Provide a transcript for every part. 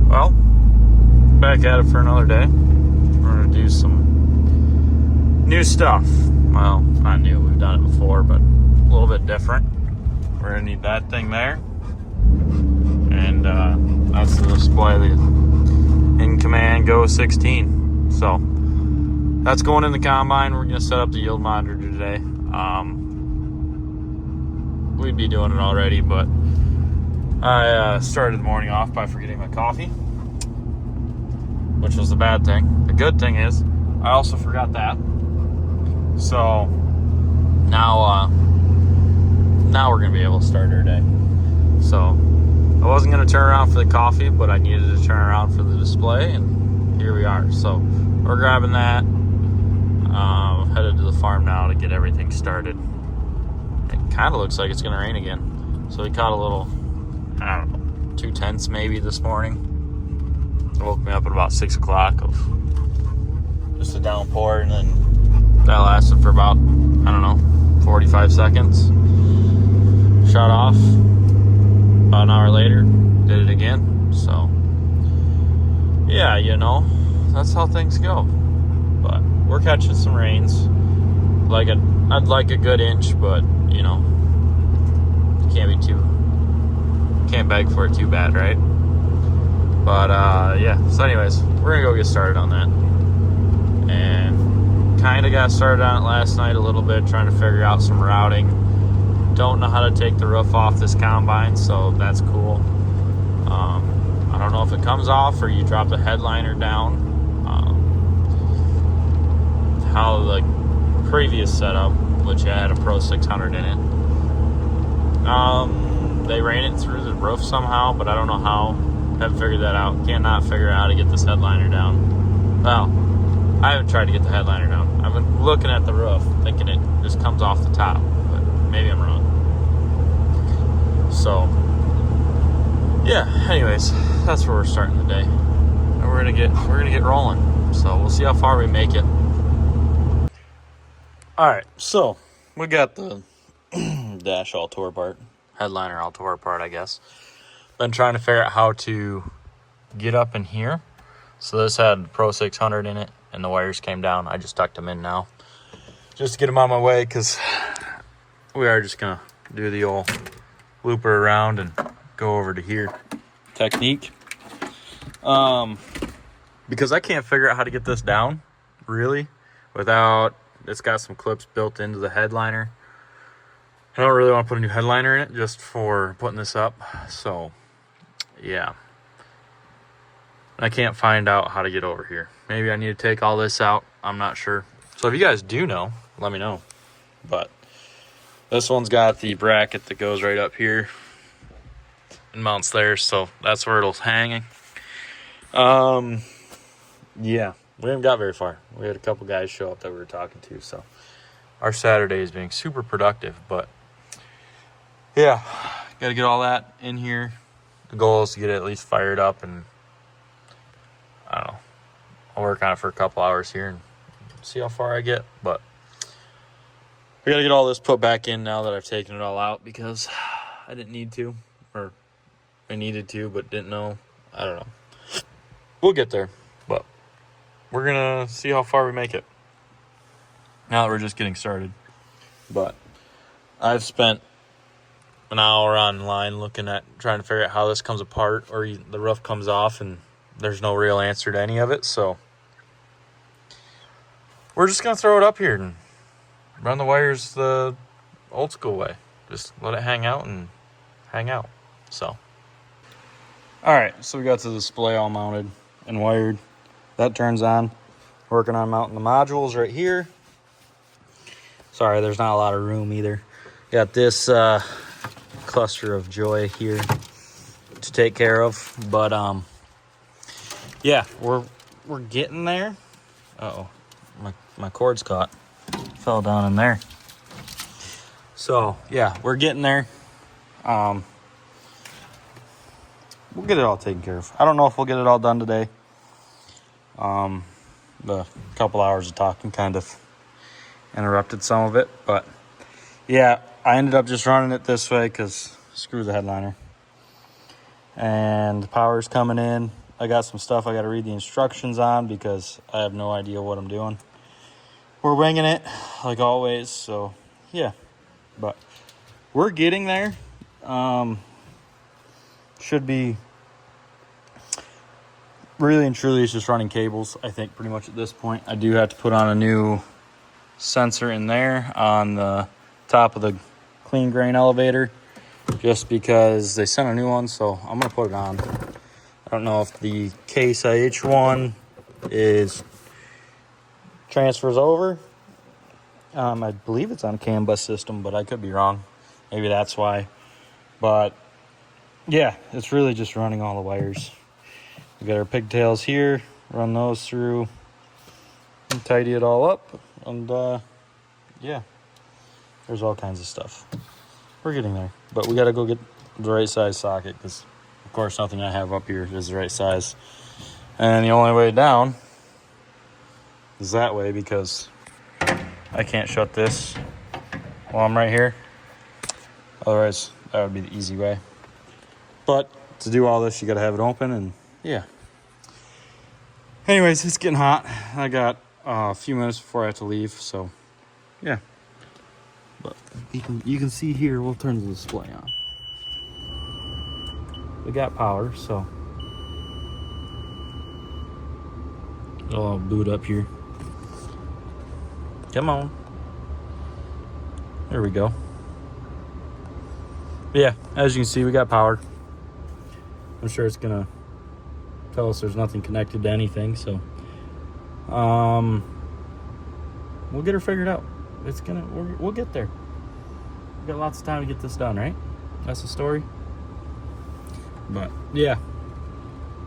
Well, back at it for another day. We're going to do some new stuff. Well, not new, we've done it before, but a little bit different. We're going to need that thing there. And that's the display of the Incommand Go 16. So, that's going in the combine. We're going to set up the yield monitor today. We'd be doing it already, but I started the morning off by forgetting my coffee, which was the bad thing. The good thing is I also forgot that. So now we're going to be able to start our day. So I wasn't going to turn around for the coffee, but I needed to turn around for the display, and here we are. So we're grabbing that. Headed to the farm now to get everything started. It kind of looks like it's going to rain again. So we caught a little, I don't know, 2/10 maybe this morning. It woke me up at about 6 o'clock of just a downpour, and then that lasted for about, I don't know, 45 seconds. Shut off. About an hour later, did it again. So, yeah, you know, that's how things go. But we're catching some rains. I'd like a good inch, but, you know, can't beg for it too bad, right? But yeah, so anyways, we're gonna go get started on that. And kind of got started on it last night a little bit, trying to figure out some routing. Don't know how to take the roof off this combine, so that's cool. I don't know if it comes off or you drop the headliner down. How the previous setup, which I had a Pro 600 in it, they ran it through the roof somehow, but I don't know how. Haven't figured that out. Cannot figure out how to get this headliner down. Well, I haven't tried to get the headliner down. I've been looking at the roof, thinking it just comes off the top, but maybe I'm wrong. So, yeah. Anyways, that's where we're starting the day, and we're gonna get rolling. So we'll see how far we make it. All right. So we got the dash all tore apart. Headliner all tore apart, I guess. Been trying to figure out how to get up in here. So this had Pro 600 in it, and the wires came down. I just tucked them in now, just to get them on my way, because we are just gonna do the old looper around and go over to here technique. Because I can't figure out how to get this down, really, without, it's got some clips built into the headliner. I don't really want to put a new headliner in it just for putting this up. So, yeah. I can't find out how to get over here. Maybe I need to take all this out. I'm not sure. So if you guys do know, let me know. But this one's got the bracket that goes right up here and mounts there. So that's where it'll hang. Yeah. We haven't got very far. We had a couple guys show up that we were talking to. So our Saturday is being super productive. But yeah, got to get all that in here. The goal is to get it at least fired up, and I don't know, I'll work on it for a couple hours here and see how far I get. But I got to get all this put back in now that I've taken it all out, because I didn't need to, or I needed to but didn't know. I don't know. We'll get there, but we're going to see how far we make it now that we're just getting started. But I've spent an hour online looking at trying to figure out how this comes apart, or the roof comes off, and there's no real answer to any of it. So we're just going to throw it up here and run the wires the old school way. Just let it hang out and hang out. So, all right, so we got the display all mounted and wired. That turns on. Working on mounting the modules right here. Sorry, there's not a lot of room either. Got this cluster of joy here to take care of, but yeah, we're getting there. My cord's caught, fell down in there. So yeah, we're getting there. We'll get it all taken care of. I don't know if we'll get it all done today. The couple hours of talking kind of interrupted some of it, but yeah, I ended up just running it this way because screw the headliner. And the power's coming in. I got some stuff I got to read the instructions on because I have no idea what I'm doing. We're winging it like always, so yeah. But we're getting there. Should be really and truly it's just running cables, I think, pretty much at this point. I do have to put on a new sensor in there on the top of the clean grain elevator just because they sent a new one, so I'm gonna put it on. I don't know if the Case IH one is transfers over. I believe it's on a CAN bus system, but I could be wrong. Maybe that's why. But yeah, it's really just running all the wires. We got our pigtails here, run those through and tidy it all up. And yeah, there's all kinds of stuff. We're getting there, but we got to go get the right size socket because, of course, nothing I have up here is the right size. And the only way down is that way because I can't shut this while I'm right here. Otherwise, that would be the easy way. But to do all this, you got to have it open, and yeah. Anyways, it's getting hot. I got a few minutes before I have to leave, so yeah. But you can see here, we'll turn the display on. We got power, so it'll all boot up here. Come on. There we go. But yeah, as you can see, we got power. I'm sure it's gonna tell us there's nothing connected to anything, so we'll get her figured out. We'll get there. We've got lots of time to get this done, right? That's the story. But yeah,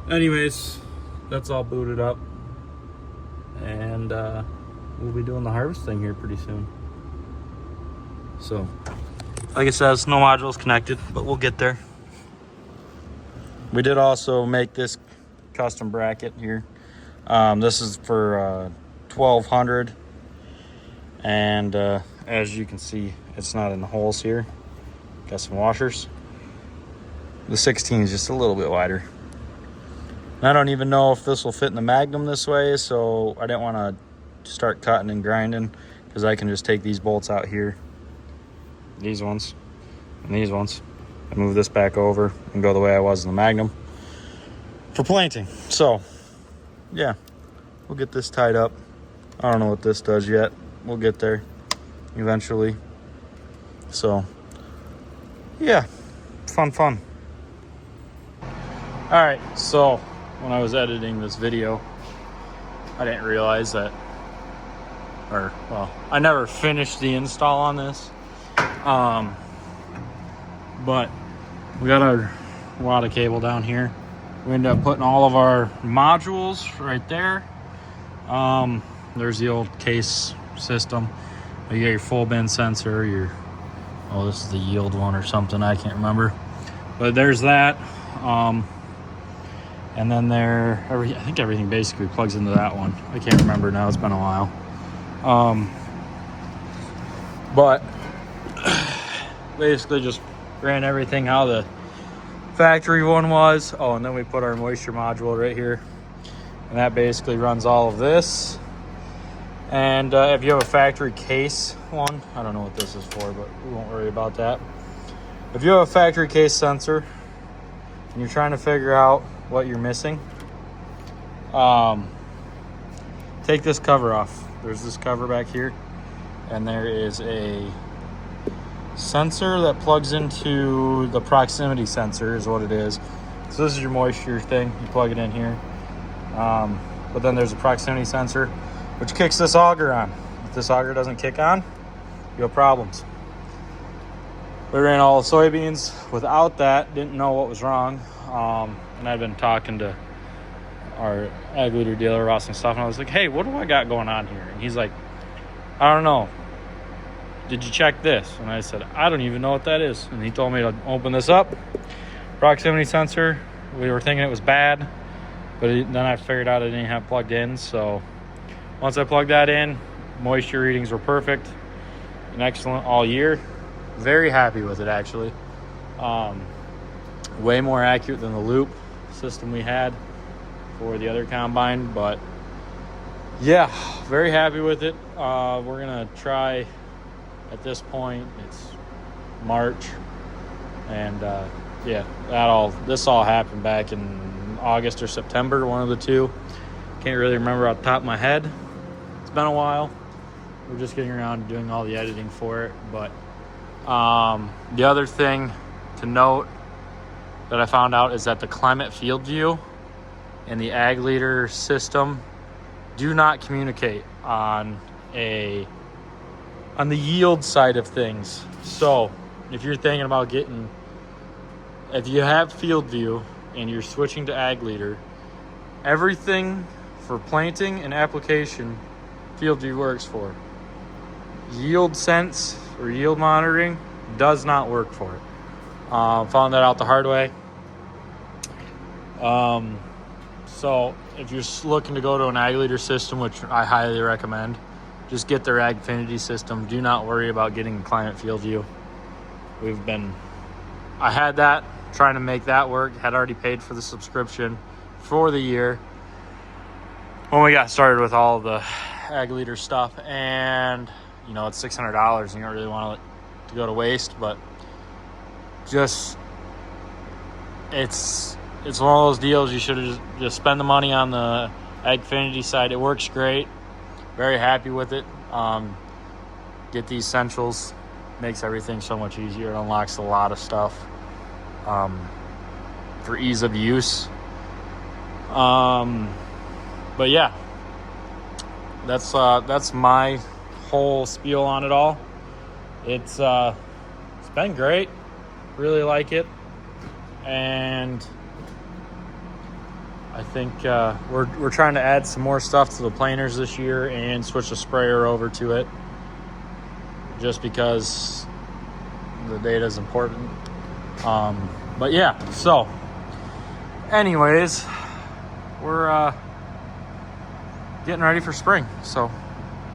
anyways, that's all booted up, and we'll be doing the harvesting here pretty soon. So like it says, no modules connected, but we'll get there. We did also make this custom bracket here. This is for 1200, and as you can see, it's not in the holes here. Got some washers. The 16 is just a little bit wider. I don't even know if this will fit in the Magnum this way, so I didn't want to start cutting and grinding because I can just take these bolts out here, these ones and these ones, and move this back over and go the way I was in the Magnum for planting. So yeah, we'll get this tied up. I don't know what this does yet. We'll get there eventually. So yeah, fun. All right, so when I was editing this video, I didn't realize that, I never finished the install on this. But we got our wad of cable down here. We ended up putting all of our modules right there. There's the old Case system. You got your full bend sensor, this is the yield one or something, I can't remember. But there's that. And then I think everything basically plugs into that one. I can't remember now, it's been a while. But basically just ran everything how the factory one was. Oh, and then we put our moisture module right here. And that basically runs all of this. And if you have a factory Case one, I don't know what this is for, but we won't worry about that. If you have a factory Case sensor and you're trying to figure out what you're missing, take this cover off. There's this cover back here, and there is a sensor that plugs into the proximity sensor is what it is. So this is your moisture thing, you plug it in here. But then there's a proximity sensor which kicks this auger on. If this auger doesn't kick on, you have problems. We ran all the soybeans without that, didn't know what was wrong. And I've been talking to our Agleader dealer about some stuff, and I was like, hey, what do I got going on here? And he's like, I don't know. Did you check this? And I said, I don't even know what that is. And he told me to open this up. Proximity sensor. We were thinking it was bad, but then I figured out I didn't have it plugged in. So once I plugged that in, moisture readings were perfect and excellent all year. Very happy with it, actually. Way more accurate than the loop system we had. for the other combine. But yeah, very happy with it. We're gonna try, at this point it's March, and yeah, this all happened back in August or September, one of the two. Can't really remember off the top of my head. It's been a while. We're just getting around to doing all the editing for it. But the other thing to note that I found out is that the climate field view and the Agleader system do not communicate on the yield side of things. So if you're thinking about if you have field view and you're switching to Agleader, everything for planting and application field view works for. Yield sense or yield monitoring does not work for it. Found that out the hard way. So if you're looking to go to an Agleader system, which I highly recommend, just get their Agfinity system. Do not worry about getting climate field view. I had that, trying to make that work. Had already paid for the subscription for the year when we got started with all the Agleader stuff, and it's $600 and you don't really want it to go to waste, but just it's one of those deals. You should have just spend the money on the Agfinity side. It works great. Very happy with it. Get the essentials, makes everything so much easier. It unlocks a lot of stuff for ease of use. But yeah, that's my whole spiel on it all. It's been great. Really like it, and I think we're trying to add some more stuff to the planers this year and switch the sprayer over to it, just because the data is important. But yeah, so anyways, we're getting ready for spring, so